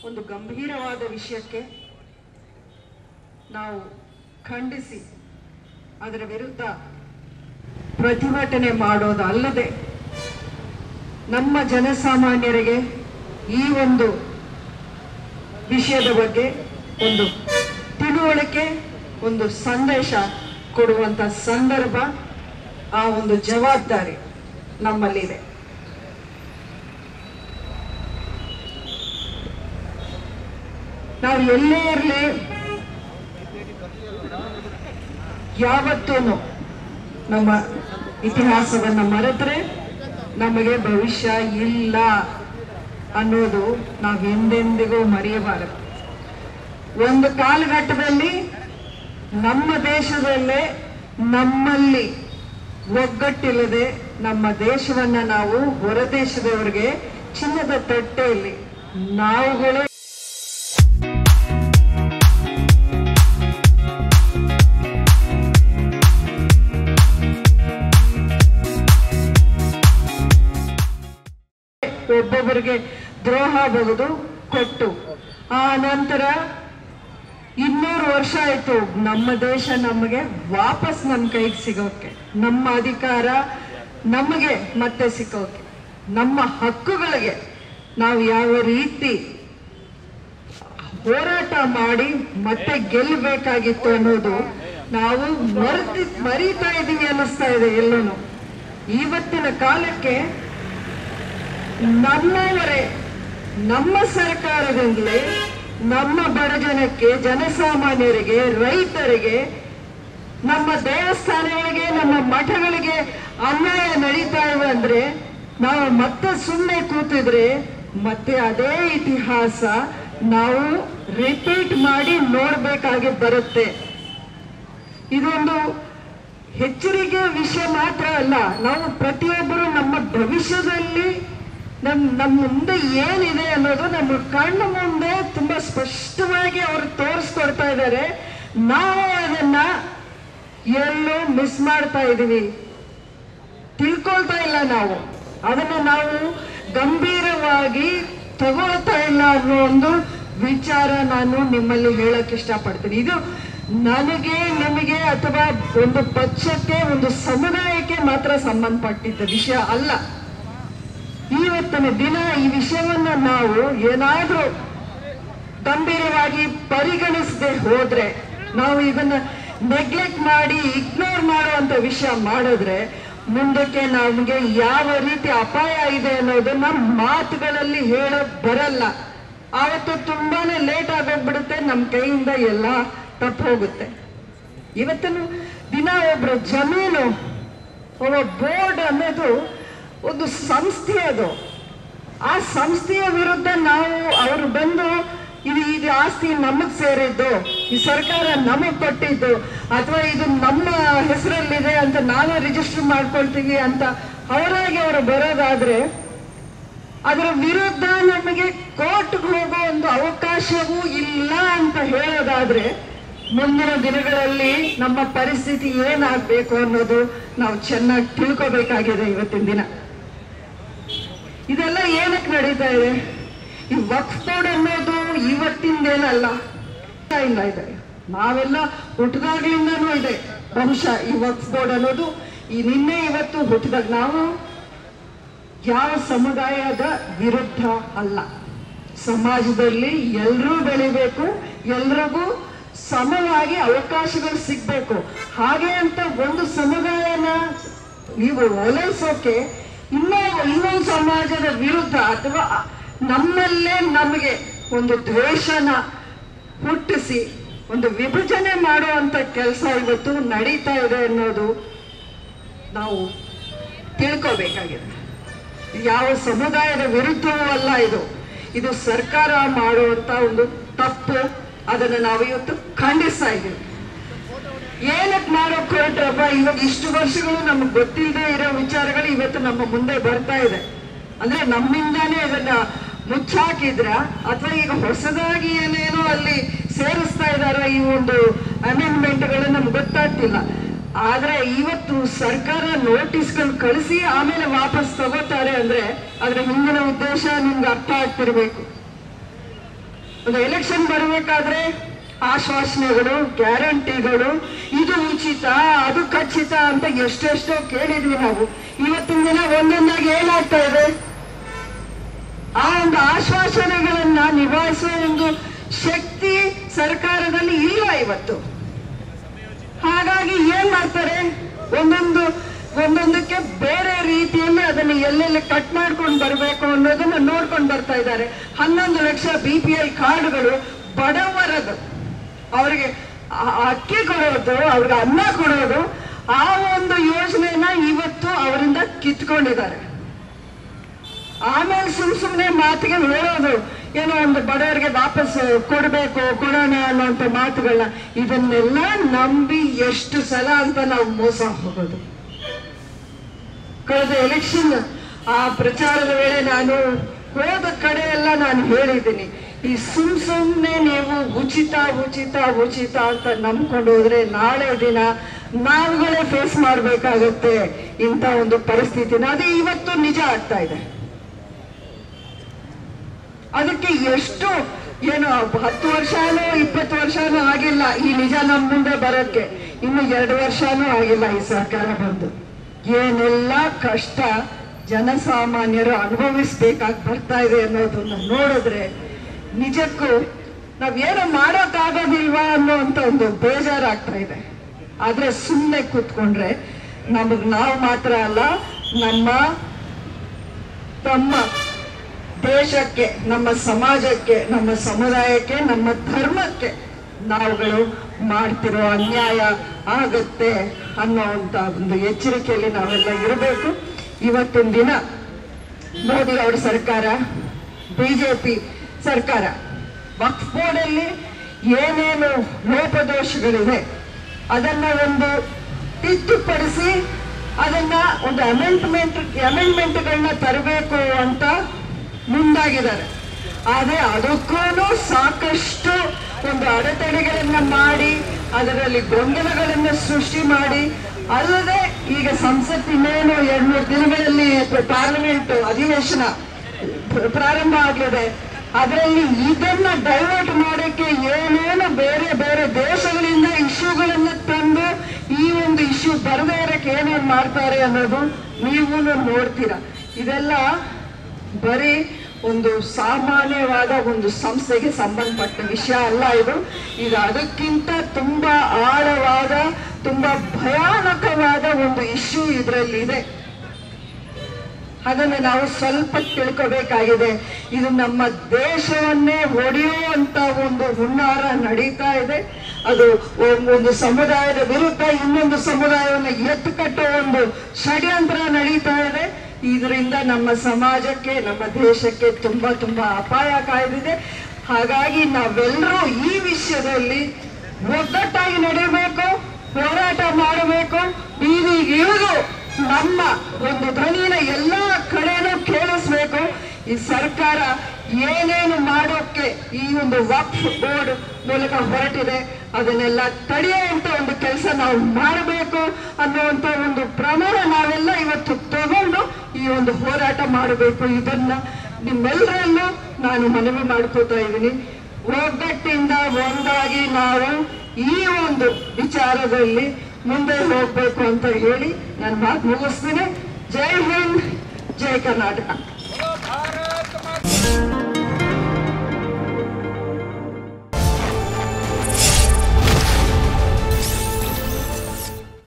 ಒಂದು ಗಂಭೀರವಾದ ವಿಷಯಕ್ಕೆ ನಾವು ಖಂಡಿಸಿ ಅದರ ವಿರುದ್ಧ ಪ್ರತಿಭಟನೆ ಮಾಡೋದಲ್ಲದೆ ನಮ್ಮ ಜನಸಾಮಾನ್ಯರಿಗೆ ಈ ಒಂದು ವಿಷಯದ ಬಗ್ಗೆ ಒಂದು ತಿಳುವಳಿಕೆ, ಒಂದು ಸಂದೇಶ ಕೊಡುವಂತ ಸಂದರ್ಭ, ಆ ಒಂದು ಜವಾಬ್ದಾರಿ ನಮ್ಮಲ್ಲಿದೆ. ನಾವು ಎಲ್ಲೇ ಇರಲಿ ಯಾವತ್ತೂ ನಮ್ಮ ಇತಿಹಾಸವನ್ನು ಮರೆತರೆ ನಮಗೆ ಭವಿಷ್ಯ ಇಲ್ಲ ಅನ್ನೋದು ನಾವು ಎಂದೆಂದಿಗೂ ಮರೆಯಬಾರದು. ಒಂದು ಕಾಲಘಟ್ಟದಲ್ಲಿ ನಮ್ಮ ದೇಶದಲ್ಲೇ ನಮ್ಮಲ್ಲಿ ಒಗ್ಗಟ್ಟಿಲ್ಲದೆ ನಮ್ಮ ದೇಶವನ್ನ ನಾವು ಹೊರ ದೇಶದವರಿಗೆ ಚಿನ್ನದ ತಟ್ಟೆಯಲ್ಲಿ ನಾವುಗಳೇ ಒಬ್ಬೊಬ್ಬರಿಗೆ ದ್ರೋಹ ಬಗೆದು ಕೊಟ್ಟು ಆ ನಂತರ 200 ವರ್ಷ ಆಯ್ತು ನಮ್ಮ ದೇಶ ನಮಗೆ ವಾಪಸ್ ನಮ್ಮ ಕೈಗೆ ಸಿಗೋಕೆ, ನಮ್ಮ ಅಧಿಕಾರ ನಮಗೆ ಮತ್ತೆ ಸಿಕ್ಕೋಕೆ, ನಮ್ಮ ಹಕ್ಕುಗಳಿಗೆ ನಾವು ಯಾವ ರೀತಿ ಹೋರಾಟ ಮಾಡಿ ಮತ್ತೆ ಗೆಲ್ಲಬೇಕಾಗಿತ್ತು ಅನ್ನೋದು ನಾವು ಮರೀತಾ ಇದೀವಿ ಅನ್ನಿಸ್ತಾ ಇದೆ ಎಲ್ಲೂ. ಇವತ್ತಿನ ಕಾಲಕ್ಕೆ ನಮ್ಮವರೇ ನಮ್ಮ ಸರ್ಕಾರದಿಂದಲೇ ನಮ್ಮ ಬಡ ಜನಕ್ಕೆ, ಜನಸಾಮಾನ್ಯರಿಗೆ, ರೈತರಿಗೆ, ನಮ್ಮ ದೇವಸ್ಥಾನಗಳಿಗೆ, ನಮ್ಮ ಮಠಗಳಿಗೆ ಅನ್ಯಾಯ ನಡೀತಾ ಇವೆ ಅಂದ್ರೆ ನಾವು ಮತ್ತೆ ಸುಮ್ಮನೆ ಕೂತಿದ್ರೆ ಮತ್ತೆ ಅದೇ ಇತಿಹಾಸ ನಾವು ರಿಪೀಟ್ ಮಾಡಿ ನೋಡ್ಬೇಕಾಗಿ ಬರುತ್ತೆ. ಇದೊಂದು ಎಚ್ಚರಿಕೆ ವಿಷಯ ಮಾತ್ರ ಅಲ್ಲ, ನಾವು ಪ್ರತಿಯೊಬ್ಬರು ನಮ್ಮ ಭವಿಷ್ಯದಲ್ಲಿ ನಮ್ಮ ಮುಂದೆ ಏನಿದೆ ಅನ್ನೋದು ನಮ್ಮ ಕಣ್ಣು ಮುಂದೆ ತುಂಬಾ ಸ್ಪಷ್ಟವಾಗಿ ಅವರು ತೋರಿಸ್ಕೊಡ್ತಾ ಇದ್ದಾರೆ. ನಾವು ಅದನ್ನ ಎಲ್ಲೂ ಮಿಸ್ ಮಾಡ್ತಾ ಇದೀವಿ, ತಿಳ್ಕೊಳ್ತಾ ಇಲ್ಲ. ನಾವು ಅದನ್ನ ನಾವು ಗಂಭೀರವಾಗಿ ತಗೊಳ್ತಾ ಇಲ್ಲ ಅನ್ನೋ ಒಂದು ವಿಚಾರ ನಾನು ನಿಮ್ಮಲ್ಲಿ ಹೇಳಕ್ ಇಷ್ಟಪಡ್ತೀನಿ. ಇದು ನನಗೆ, ನಿಮಗೆ ಅಥವಾ ಒಂದು ಪಕ್ಷಕ್ಕೆ, ಒಂದು ಸಮುದಾಯಕ್ಕೆ ಮಾತ್ರ ಸಂಬಂಧಪಟ್ಟಿದ್ದ ವಿಷಯ ಅಲ್ಲ. ಇವತ್ತಿನ ದಿನ ಈ ವಿಷಯವನ್ನ ನಾವು ಏನಾದ್ರೂ ಗಂಭೀರವಾಗಿ ಪರಿಗಣಿಸದೆ ಹೋದ್ರೆ, ನಾವು ಇದನ್ನ ನೆಗ್ಲೆಕ್ಟ್ ಮಾಡಿ ಇಗ್ನೋರ್ ಮಾಡುವಂತ ವಿಷಯ ಮಾಡಿದ್ರೆ ಮುಂದಕ್ಕೆ ನಮಗೆ ಯಾವ ರೀತಿ ಅಪಾಯ ಇದೆ ಅನ್ನೋದನ್ನ ಮಾತುಗಳಲ್ಲಿ ಹೇಳೋಕ್ ಬರಲ್ಲ. ಆವತ್ತು ತುಂಬಾನೇ ಲೇಟ್ ಆಗೋಗ್ಬಿಡುತ್ತೆ, ನಮ್ಮ ಕೈಯಿಂದ ಎಲ್ಲ ತಪ್ಪು ಹೋಗುತ್ತೆ. ಇವತ್ತಿನ ದಿನ ಒಬ್ರು ಜಮೀನು, ಒಬ್ಬ ಬೋರ್ಡ್ ಅನ್ನೋದು ಒಂದು ಸಂಸ್ಥೆ, ಅದು ಆ ಸಂಸ್ಥೆಯ ವಿರುದ್ಧ ನಾವು ಅವರು ಬಂದು ಇದು ಆಸ್ತಿ ನಮಗ್ ಸೇರಿದ್ದು, ಈ ಸರ್ಕಾರ ನಮಗ್ ಕೊಟ್ಟಿದ್ದು, ಅಥವಾ ಇದು ನಮ್ಮ ಹೆಸರಲ್ಲಿದೆ ಅಂತ ನಾವೇ ರಿಜಿಸ್ಟರ್ ಮಾಡ್ಕೊಳ್ತೀವಿ ಅಂತ ಅವರಾಗಿ ಅವರು ಬರೋದಾದ್ರೆ, ಅದರ ವಿರುದ್ಧ ನಮಗೆ ಕೋರ್ಟ್ಗೆ ಹೋಗೋ ಒಂದು ಅವಕಾಶವೂ ಇಲ್ಲ ಅಂತ ಹೇಳೋದಾದ್ರೆ ಮುಂದಿನ ದಿನಗಳಲ್ಲಿ ನಮ್ಮ ಪರಿಸ್ಥಿತಿ ಏನಾಗಬೇಕು ಅನ್ನೋದು ನಾವು ಚೆನ್ನಾಗಿ ತಿಳ್ಕೋಬೇಕಾಗಿದೆ. ಇವತ್ತಿನ ದಿನ ಇದೆಲ್ಲ ಏನಕ್ಕೆ ನಡೀತಾ ಇದೆ? ಈ ವಕ್ಫ್ ಬೋರ್ಡ್ ಅನ್ನೋದು ಇವತ್ತಿಂದೇನಲ್ಲ, ಇಲ್ಲ ಇದೆ, ನಾವೆಲ್ಲ ಹುಟ್ಟಿದಾಗ್ಲಿಂದನೂ ಇದೆ. ಬಹುಶಃ ಈ ವಕ್ಫ್ ಬೋರ್ಡ್ ಅನ್ನೋದು ಈ ನಿನ್ನೆ ಇವತ್ತು ಹುಟ್ಟಿದಾಗ, ನಾವು ಯಾವ ಸಮುದಾಯದ ವಿರುದ್ಧ ಅಲ್ಲ. ಸಮಾಜದಲ್ಲಿ ಎಲ್ಲರೂ ಬೆಳಿಬೇಕು, ಎಲ್ರಿಗೂ ಸಮವಾಗಿ ಅವಕಾಶಗಳು ಸಿಗ್ಬೇಕು. ಹಾಗೆ ಅಂತ ಒಂದು ಸಮುದಾಯನ ನೀವು ಓಲೈಸೋಕೆ ಇನ್ನೊಂದು ಸಮಾಜದ ವಿರುದ್ಧ ಅಥವಾ ನಮ್ಮಲ್ಲೇ ನಮಗೆ ಒಂದು ದ್ವೇಷನ ಹುಟ್ಟಿಸಿ ಒಂದು ವಿಭಜನೆ ಮಾಡುವಂತ ಕೆಲಸ ಇವತ್ತು ನಡೀತಾ ಇದೆ ಅನ್ನೋದು ನಾವು ತಿಳ್ಕೋಬೇಕಾಗಿದೆ. ಯಾವ ಸಮುದಾಯದ ವಿರುದ್ಧವೂ ಅಲ್ಲ ಇದು ಸರ್ಕಾರ ಮಾಡುವಂತ ಒಂದು ತಪ್ಪು. ಅದನ್ನು ನಾವು ಇವತ್ತು ಖಂಡಿಸ್ತಾ ಇದ್ದೀವಿ. ಏನಕ್ಕೆ ಮಾಡೋಕ್ ಹೊರಟ್ರಪ್ಪ? ಇವಾಗ ಇಷ್ಟು ವರ್ಷಗಳು ನಮ್ಗೆ ಗೊತ್ತಿಲ್ಲದೆ ಇರೋ ವಿಚಾರಗಳು ಇವತ್ತು ನಮ್ಮ ಮುಂದೆ ಬರ್ತಾ ಇದೆ ಅಂದ್ರೆ ನಮ್ಮಿಂದಾನೇ ಇದನ್ನ ಮುಚ್ಚಾಕಿದ್ರ ಅಥವಾ ಈಗ ಹೊಸದಾಗಿ ಏನೇನೋ ಅಲ್ಲಿ ಸೇರಿಸ್ತಾ ಇದಾರ ಈ ಒಂದು ಅಮೆಂಡ್ಮೆಂಟ್ಗಳು ನಮ್ಗೆ ಗೊತ್ತಾಗ್ತಿಲ್ಲ. ಆದ್ರೆ ಇವತ್ತು ಸರ್ಕಾರ ನೋಟಿಸ್ಗಳು ಕಳಿಸಿ ಆಮೇಲೆ ವಾಪಸ್ ತಗೋತಾರೆ ಅಂದ್ರೆ ಅದರ ಹಿಂದಿನ ಉದ್ದೇಶ ನಿಮ್ಗೆ ಅರ್ಥ ಆಗ್ತಿರ್ಬೇಕು. ಒಂದು ಎಲೆಕ್ಷನ್ ಬರಬೇಕಾದ್ರೆ ಆಶ್ವಾಸನೆಗಳು, ಗ್ಯಾರಂಟಿಗಳು, ಇದು ಉಚಿತ, ಅದು ಖಚಿತ ಅಂತ ಎಷ್ಟೆಷ್ಟೋ ಕೇಳಿದ್ವಿ ನಾವು. ಇವತ್ತಿನ ದಿನ ಒಂದೊಂದಾಗಿ ಏನಾಗ್ತಾ ಇದೆ, ಆ ಒಂದು ಆಶ್ವಾಸನೆಗಳನ್ನ ನಿಭಾಯಿಸುವ ಒಂದು ಶಕ್ತಿ ಸರ್ಕಾರದಲ್ಲಿ ಇಲ್ಲ ಇವತ್ತು. ಹಾಗಾಗಿ ಏನ್ ಮಾಡ್ತಾರೆ, ಒಂದೊಂದಕ್ಕೆ ಬೇರೆ ರೀತಿಯಲ್ಲಿ ಅದನ್ನು ಎಲ್ಲೆಲ್ಲಿ ಕಟ್ ಮಾಡ್ಕೊಂಡು ಬರಬೇಕು ಅನ್ನೋದನ್ನ ನೋಡ್ಕೊಂಡು ಬರ್ತಾ ಇದ್ದಾರೆ. 11 ಲಕ್ಷ BPL ಕಾರ್ಡ್ಗಳು ಬಡವರದು, ಅವರಿಗೆ ಅಕ್ಕಿ ಕೊಡೋದು, ಅವ್ರಿಗೆ ಅನ್ನ ಕೊಡೋದು, ಆ ಒಂದು ಯೋಜನೆನ ಇವತ್ತು ಅವರಿಂದ ಕಿತ್ಕೊಂಡಿದ್ದಾರೆ. ಆಮೇಲೆ ಸುಮ್ಮನೆ ಮಾತಿಗೆ ಹೇಳೋದು, ಏನೋ ಒಂದು ಬಡವರಿಗೆ ವಾಪಸ್ ಕೊಡೋಣ ಅನ್ನೋಂಥ ಮಾತುಗಳನ್ನ, ಇದನ್ನೆಲ್ಲ ನಂಬಿ ಎಷ್ಟು ಸಲ ಅಂತ ನಾವು ಮೋಸ ಹೋಗೋದು. ಕಳೆದ ಎಲೆಕ್ಷನ್ ಆ ಪ್ರಚಾರದ ವೇಳೆ ನಾನು ಹೋದ ಕಡೆ ಎಲ್ಲ ನಾನು ಹೇಳಿದ್ದೀನಿ, ಈ ಸುಮ್ನೆ ನೀವು ಉಚಿತ ಉಚಿತ ಉಚಿತ ಅಂತ ನಂಬ್ಕೊಂಡು ಹೋದ್ರೆ ನಾಳೆ ದಿನ ನಾವುಗಳೇ ಫೇಸ್ ಮಾಡ್ಬೇಕಾಗತ್ತೆ ಇಂಥ ಒಂದು ಪರಿಸ್ಥಿತಿನ. ಅದೇ ಇವತ್ತು ನಿಜ ಆಗ್ತಾ ಇದೆ. ಅದಕ್ಕೆ ಎಷ್ಟು ಏನು 10 ವರ್ಷನೋ 20 ವರ್ಷನೂ ಆಗಿಲ್ಲ ಈ ನಿಜ ನಮ್ಮ ಮುಂದೆ ಬರೋಕ್ಕೆ, ಇನ್ನು 2 ವರ್ಷನೂ ಆಗಿಲ್ಲ ಈ ಸರ್ಕಾರ ಬಂದು. ಏನೆಲ್ಲ ಕಷ್ಟ ಜನಸಾಮಾನ್ಯರು ಅನುಭವಿಸ್ಬೇಕಾಗಿ ಬರ್ತಾ ಇದೆ ಅನ್ನೋದನ್ನ ನೋಡಿದ್ರೆ ನಿಜಕ್ಕೂ ನಾವೇನೋ ಮಾಡೋಕ್ಕಾಗೋದಿಲ್ವಾ ಅನ್ನೋಂಥ ಒಂದು ಬೇಜಾರಾಗ್ತಾ ಇದೆ. ಆದ್ರೆ ಸುಮ್ಮನೆ ಕೂತ್ಕೊಂಡ್ರೆ ನಾವು ಮಾತ್ರ ಅಲ್ಲ, ನಮ್ಮ ದೇಶಕ್ಕೆ, ನಮ್ಮ ಸಮಾಜಕ್ಕೆ, ನಮ್ಮ ಸಮುದಾಯಕ್ಕೆ, ನಮ್ಮ ಧರ್ಮಕ್ಕೆ ನಾವುಗಳು ಮಾಡ್ತಿರೋ ಅನ್ಯಾಯ ಆಗತ್ತೆ ಅನ್ನೋಂಥ ಒಂದು ಎಚ್ಚರಿಕೆಯಲ್ಲಿ ನಾವೆಲ್ಲ ಇರಬೇಕು. ಇವತ್ತಿನ ದಿನ ಮೋದಿ ಅವರ ಸರ್ಕಾರ, BJP ಸರ್ಕಾರ ವಕ್ಫ್ ಬೋರ್ಡಲ್ಲಿ ಏನೇನು ಲೋಪದೋಷಗಳಿವೆ ಅದನ್ನ ಒಂದು ತಿದ್ದುಪಡಿಸಿ ಅದನ್ನ ಒಂದು ಅಮೆಂಡ್ಮೆಂಟ್ಗಳನ್ನ ತರಬೇಕು ಅಂತ ಮುಂದಾಗಿದ್ದಾರೆ. ಆದ್ರೆ ಅದಕ್ಕೂ ಸಾಕಷ್ಟು ಒಂದು ಅಡೆತಡೆಗಳನ್ನ ಮಾಡಿ, ಅದರಲ್ಲಿ ಗೊಂದಲಗಳನ್ನ ಸೃಷ್ಟಿ ಮಾಡಿ, ಅಲ್ಲದೆ ಈಗ ಸಂಸತ್ ಇನ್ನೇನು 2-3 ದಿನಗಳಲ್ಲಿ ಪಾರ್ಲಿಮೆಂಟ್ ಅಧಿವೇಶನ ಪ್ರಾರಂಭ ಆಗಲಿದೆ. ಅದರಲ್ಲಿ ಇದನ್ನ ಡೈವರ್ಟ್ ಮಾಡೋಕ್ಕೆ ಏನೇನು ಬೇರೆ ಬೇರೆ ದೇಶಗಳಿಂದ ಇಶ್ಯೂಗಳನ್ನ ತಂದು ಈ ಒಂದು ಇಶ್ಯೂ ಬರದೇ ಇರಕ್ಕೆ ಏನೇನು ಮಾಡ್ತಾರೆ ಅನ್ನೋದು ನೀವು ನೋಡ್ತೀರಾ. ಇದೆಲ್ಲ ಬರೀ ಒಂದು ಸಾಮಾನ್ಯವಾದ ಒಂದು ಸಂಸ್ಥೆಗೆ ಸಂಬಂಧಪಟ್ಟ ವಿಷಯ ಅಲ್ಲ ಇದು ಅದಕ್ಕಿಂತ ತುಂಬಾ ಆಳವಾದ, ತುಂಬಾ ಭಯಾನಕವಾದ ಒಂದು ಇಶ್ಯೂ ಇದರಲ್ಲಿ ಇದೆ. ಅದನ್ನು ನಾವು ಸ್ವಲ್ಪ ತಿಳ್ಕೋಬೇಕಾಗಿದೆ. ಇದು ನಮ್ಮ ದೇಶವನ್ನೇ ಹೊಡೆಯುವಂತ ಒಂದು ಹುನ್ನಾರ ನಡೀತಾ ಇದೆ. ಅದು ಒಂದು ಸಮುದಾಯದ ವಿರುದ್ಧ ಇನ್ನೊಂದು ಸಮುದಾಯವನ್ನು ಎತ್ತು ಕಟ್ಟುವ ಒಂದು ಷಡ್ಯಂತ್ರ ನಡೀತಾ ಇದೆ. ಇದರಿಂದ ನಮ್ಮ ಸಮಾಜಕ್ಕೆ, ನಮ್ಮ ದೇಶಕ್ಕೆ ತುಂಬಾ ಅಪಾಯ ಕಾಯ್ದಿದೆ. ಹಾಗಾಗಿ ನಾವೆಲ್ಲರೂ ಈ ವಿಷಯದಲ್ಲಿ ಒಗ್ಗಟ್ಟಾಗಿ ನಡೆಯಬೇಕು, ಹೋರಾಟ ಮಾಡಬೇಕು, ಬೀದಿಗೆ ಇಳಿದು ನಮ್ಮ ಒಂದು ಧ್ವನಿನ ಎಲ್ಲಾ ಕಡೆನೂ ಕೇಳಿಸ್ಬೇಕು. ಈ ಸರ್ಕಾರ ಏನೇನು ಮಾಡೋಕ್ಕೆ ಈ ಒಂದು ವಕ್ಫ್ ಬೋರ್ಡ್ ಮೂಲಕ ಹೊರಟಿದೆ ಅದನ್ನೆಲ್ಲ ತಡೆಯುವಂತ ಒಂದು ಕೆಲಸ ನಾವು ಮಾಡಬೇಕು ಅನ್ನುವಂತ ಒಂದು ಪ್ರಮಾಣ ನಾವೆಲ್ಲ ಇವತ್ತು ತಗೊಂಡು ಈ ಒಂದು ಹೋರಾಟ ಮಾಡಬೇಕು. ಇದನ್ನ ನಿಮ್ಮೆಲ್ಲರಲ್ಲೂ ನಾನು ಮನವಿ ಮಾಡ್ಕೋತಾ ಇದ್ದೀನಿ. ಒಗ್ಗಟ್ಟಿಂದ ಒಂದಾಗಿ ನಾವು ಈ ಒಂದು ವಿಚಾರದಲ್ಲಿ ಮುಂದೆ ಹೋಗ್ಬೇಕು ಅಂತ ಹೇಳಿ ನಾನು ಮಾತು ಮುಗಿಸ್ತೀನಿ. ಜೈ ಹಿಂದ್, ಜೈ ಕರ್ನಾಟಕ.